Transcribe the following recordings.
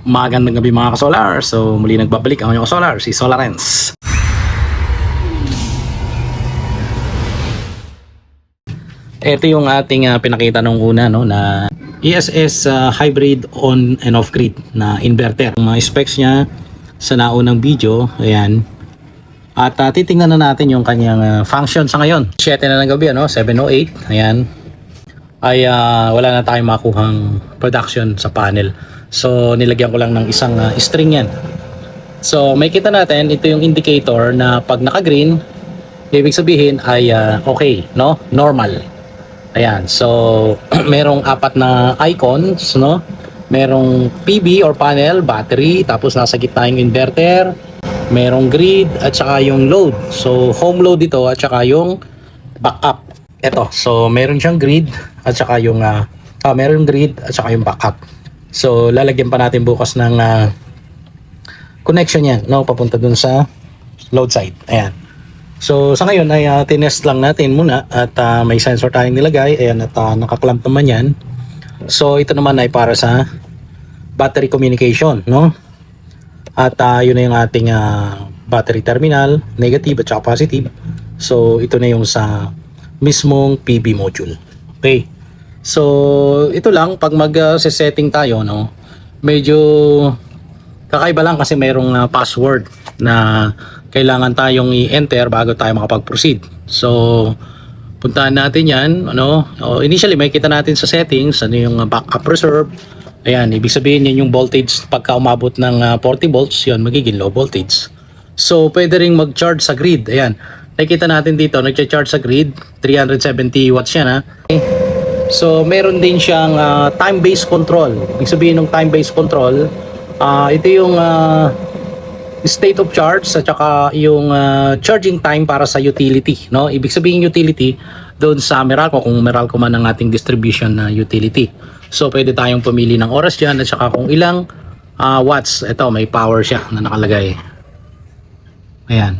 Magandang gabi mga ka-solar. So muli nagbabalik ang inyong ka-solar, si Solarens. Ito yung ating pinakita nung una, no, na ESS hybrid on and off grid na inverter. Ang mga specs niya sa naunang video, ayan. At titingnan na natin yung kanyang function sa ngayon. 7 na ng gabi, ano, 7:08, ayan. Ay wala na tayong makuhang production sa panel. So nilagyan ko lang ng isang string yan. So may kita natin, ito yung indicator na pag naka-green, ibig sabihin ay okay, no? Normal. Ayan, so merong apat na icons, no? Merong PV or panel, battery, tapos nasa gitna yung inverter, merong grid at saka yung load. So home load ito at saka yung backup. Ito, so meron siyang grid at saka yung meron grid at saka yung backup. So lalagyan pa natin bukas ng connection yan, no, papunta dun sa load side. Ayan. So sa ngayon ay tinest lang natin muna at may sensor tayong nilagay. Ayan, at nakaklamp naman yan. So ito naman ay para sa battery communication, no? At yun na yung ating battery terminal, negative at saka positive. So ito na yung sa mismong PV module. Okay. So ito lang, pag mag-setting tayo, no, medyo kakaiba lang kasi mayroong password na kailangan tayong i-enter bago tayo makapag-proceed. So puntahan natin yan, ano. Initially may kita natin sa settings ano yung backup reserve. Ayan, ibig sabihin yan yung voltage pagka umabot ng 40 volts, yun magiging low voltage. So pwede ring mag-charge sa grid. Ayan, nakikita natin dito, nag-charge sa grid, 370 watts yan, ha. Okay. So meron din siyang time-based control. Ibig sabihin ng time-based control, ito yung state of charge at saka yung charging time para sa utility, no? Ibig sabihin utility doon sa Meralco, kung Meralco man ang ating distribution na utility. So pwede tayong pumili ng oras diyan at saka kung ilang watts. Ito, may power siya na nakalagay. Ayan.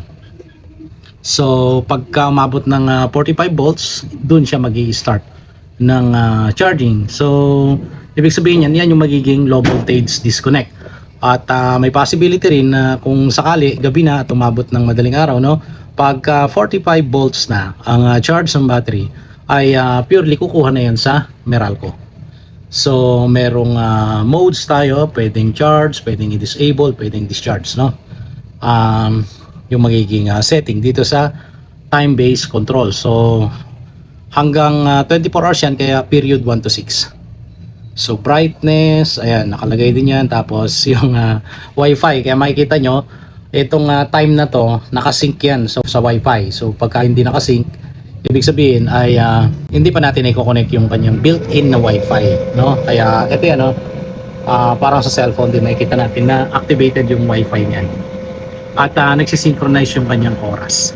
So pagka umabot ng 45 volts, doon siya magi-start ng charging. So ibig sabihin yan yung magiging low voltage disconnect. At may possibility rin na kung sakali gabi na at umabot ng madaling araw, no, pagka 45 volts na ang charge ng battery ay purely kukuha na yan sa Meralco. So merong modes tayo, pwedeng charge, pwedeng i-disable, pwedeng discharge, no. Yung magiging setting dito sa time-based control. So hanggang 24 hours yan, kaya period 1 to 6. So brightness, ayan, nakalagay din yan. Tapos yung wifi, kaya makikita nyo itong time na to, nakasync yan sa wifi. So pagka hindi nakasync, ibig sabihin ay hindi pa natin i-connect yung kanyang built-in na wifi, no? Kaya ito yan, no? Parang sa cellphone din makikita natin na activated yung wifi niyan. At nagsisynchronize yung kanyang oras.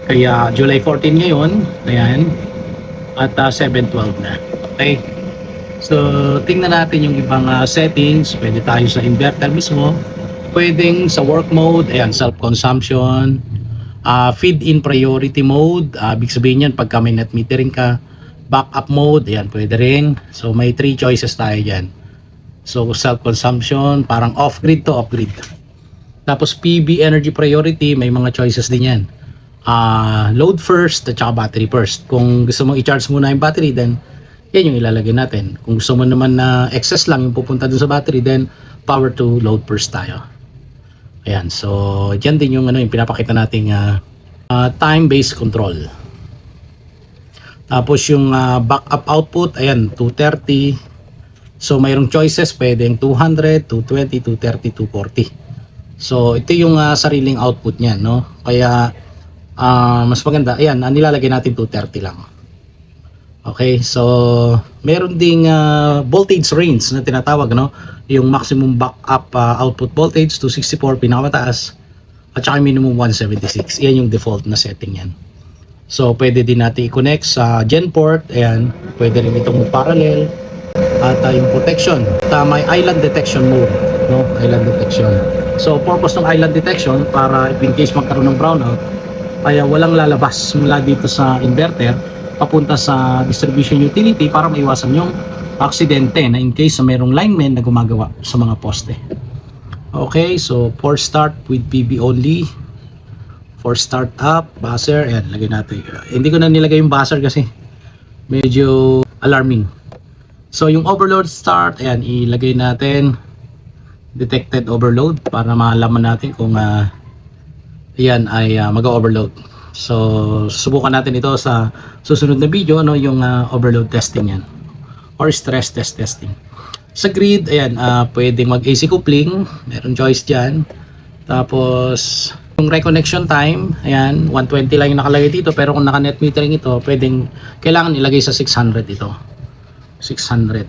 Kaya July 14 ngayon, ayan, at 7:12 na. Okay. So tingnan natin yung ibang settings. Pwede tayo sa inverter mismo, pwedeng sa work mode, ayan, self-consumption, feed-in priority mode, ibig sabihin yan pagka may net metering ka, backup mode, ayan, pwede rin. So may 3 choices tayo dyan. So self-consumption, parang off-grid to off-grid. Tapos PV energy priority, may mga choices din yan. Load first at saka battery first. Kung gusto mong i-charge muna yung battery, then yan yung ilalagay natin. Kung gusto mo naman na excess lang yung pupunta dun sa battery, then power to load first tayo. Ayan, so dyan din yung, yung pinapakita nating time-based control. Tapos yung backup output, ayan, 230. So mayroong choices, pwedeng 200, 220, 230, 240. So ito yung sariling output niyan, no? Kaya mas maganda, ayan, nilalagay natin 230 lang. Okay, so meron ding voltage range na tinatawag, no? Yung maximum backup output voltage 264 pinakamataas at saka minimum 176. Yan yung default na setting yan. So pwede din natin i-connect sa gen port, ayan, pwede rin itong parallel at yung protection. May island detection mode, no? Island detection. So purpose ng island detection para if in case magkaroon ng brownout ay walang lalabas mula dito sa inverter papunta sa distribution utility para maiwasan yung aksidente na in case na mayroong lineman na gumagawa sa mga poste. Okay, so for start with PB only. For start up, buzzer, ayan, lagay natin. Hindi ko na nilagay yung buzzer kasi medyo alarming. So yung overload start, ayan, ilagay natin detected overload para malaman natin kung yan ay mag-overload. So susubukan natin ito sa susunod na video, ano, yung overload testing yan or stress test testing. Sa grid, ayan, pwedeng mag AC coupling, meron choice dyan. Tapos yung reconnection time, ayan, 120 lang yung nakalagay dito, pero kung naka net metering ito, pwedeng kailangan ilagay sa 600 ito. 600.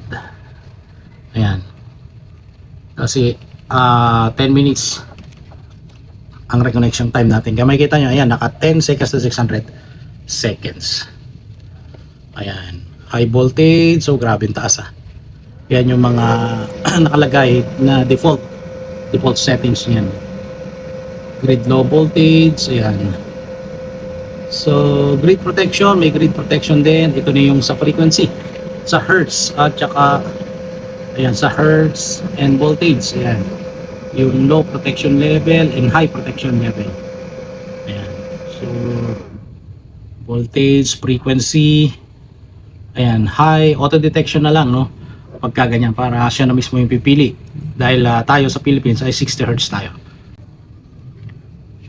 Ayan. Kasi 10 minutes ang reconnection time natin. Kaya makikita nyo, ayan, naka 10 seconds to 600 seconds. Ayan. High voltage, so grabe yung taas. Yan yung mga nakalagay na default settings niyan. Grid low voltage, ayan. So grid protection, may grid protection din. Ito na yung sa frequency, sa hertz, at saka ayan, sa hertz and voltage, ayan, yung low protection level and high protection level. Ayan, so voltage, frequency, ayan, high, auto detection na lang, no, pagka ganyan, para siya na mismo yung pipili dahil tayo sa Philippines ay 60 Hz tayo.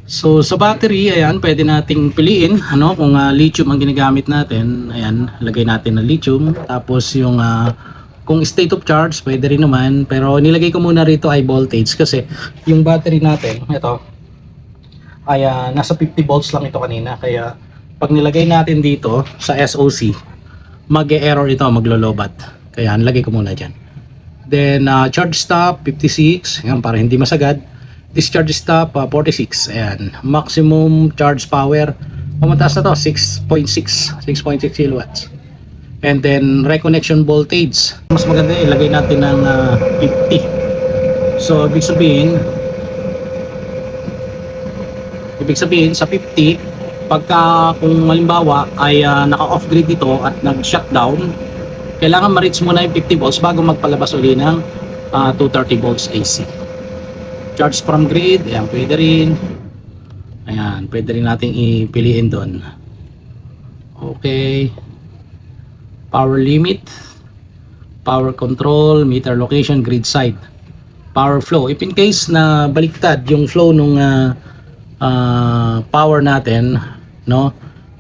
So sa battery, ayan, pwede nating piliin, ano, kung lithium ang ginagamit natin. Ayan, lagay natin na lithium. Tapos yung kung state of charge, pwede rin naman, pero nilagay ko muna rito ay voltage kasi yung battery natin, ito ay nasa 50 volts lang ito kanina. Kaya pag nilagay natin dito sa SOC, mag-e-error ito, maglo-lobat. Kaya nilagay ko muna dyan. Then charge stop 56, ayan, para hindi masagad. Discharge stop 46. Ayan, maximum charge power, mataas na to, 6.6 kilowatts. And then reconnection voltage, mas maganda ilagay natin ng 50. So ibig sabihin sa 50, pagka kung malimbawa ay naka-off grid ito at nag-shutdown, kailangan ma-reach muna yung 50 volts bago magpalabas uli ng 230 volts AC. Charge from grid, ayan, pwede rin. Ayan, pwede rin natin ipiliin doon. Okay. Power limit, power control, meter location, grid side, power flow. If in case na baliktad yung flow nung power natin, no,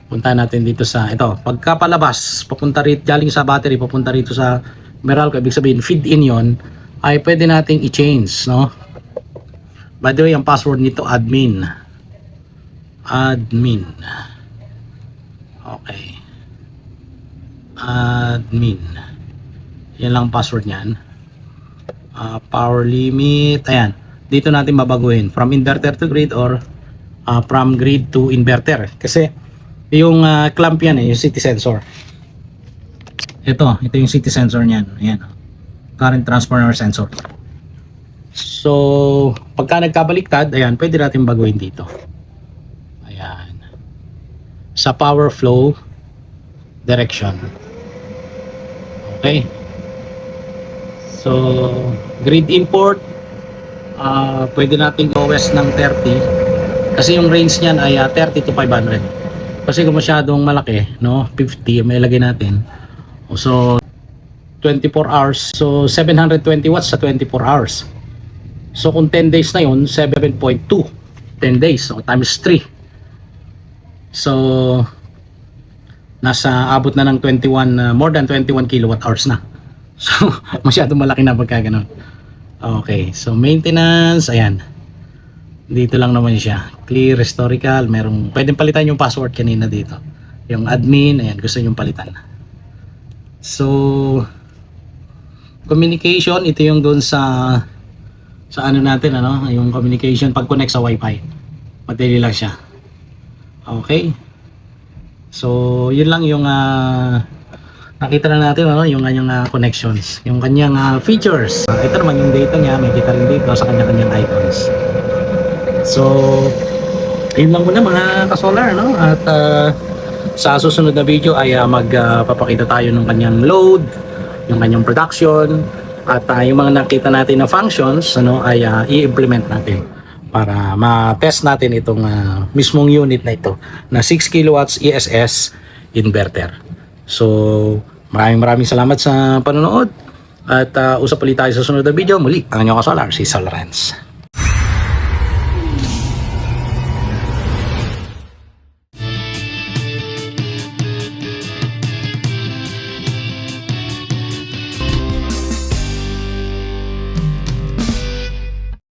punta natin dito sa ito. Pagka palabas, papunta rito, galing sa battery, papunta rito sa Meralco, ibig sabihin feed in yon, ay pwede nating i-change, no. By the way, ang password nito admin. Admin. Okay. Admin. Yan lang password niyan. Power limit. Ayan. Dito natin babaguhin. From inverter to grid or from grid to inverter. Kasi yung clamp yan, yung city sensor. Ito yung city sensor niyan. Ayan. Current transformer sensor. So, pagka nagkabaliktad, ayan, pwede natin baguhin dito. Ayan. Sa power flow direction. Okay. So, grid import, pwede natin OS ng 30. Kasi yung range niyan ay 30 to 500. Kasi kung masyadong malaki, no, 50, may lagay natin. So, 24 hours. So, 720 watts sa 24 hours. So kung 10 days na yun, 7.2 10 days, so times 3. So nasa abot na ng 21, more than 21 kilowatt hours na. So masyadong malaki na pagka ganun. Okay, so maintenance, ayan, dito lang naman siya. Clear, historical, merong pwedeng palitan yung password kanina dito. Yung admin, ayan, gusto nyo palitan. So communication, ito yung doon sa ano natin, ano, yung communication pag connect sa wifi, madali lang siya. Okay, so yun lang yung nakita na natin, ano, yung kanyang connections, yung kanyang features. Ito naman yung data niya, may kita rin dito sa kanya-kanyang icons. So yun lang muna mga ka-solar, no? At sa susunod na video ay magpapakita tayo ng kanyang load, yung kanyang production, At yung mga nakita natin na functions ano, ay i-implement natin para ma-test natin itong mismong unit na ito na 6 kilowatts ESS inverter. So maraming salamat sa panonood at usap ulit tayo sa sunod na video. Muli ang inyong kasolar, si Sol Renz.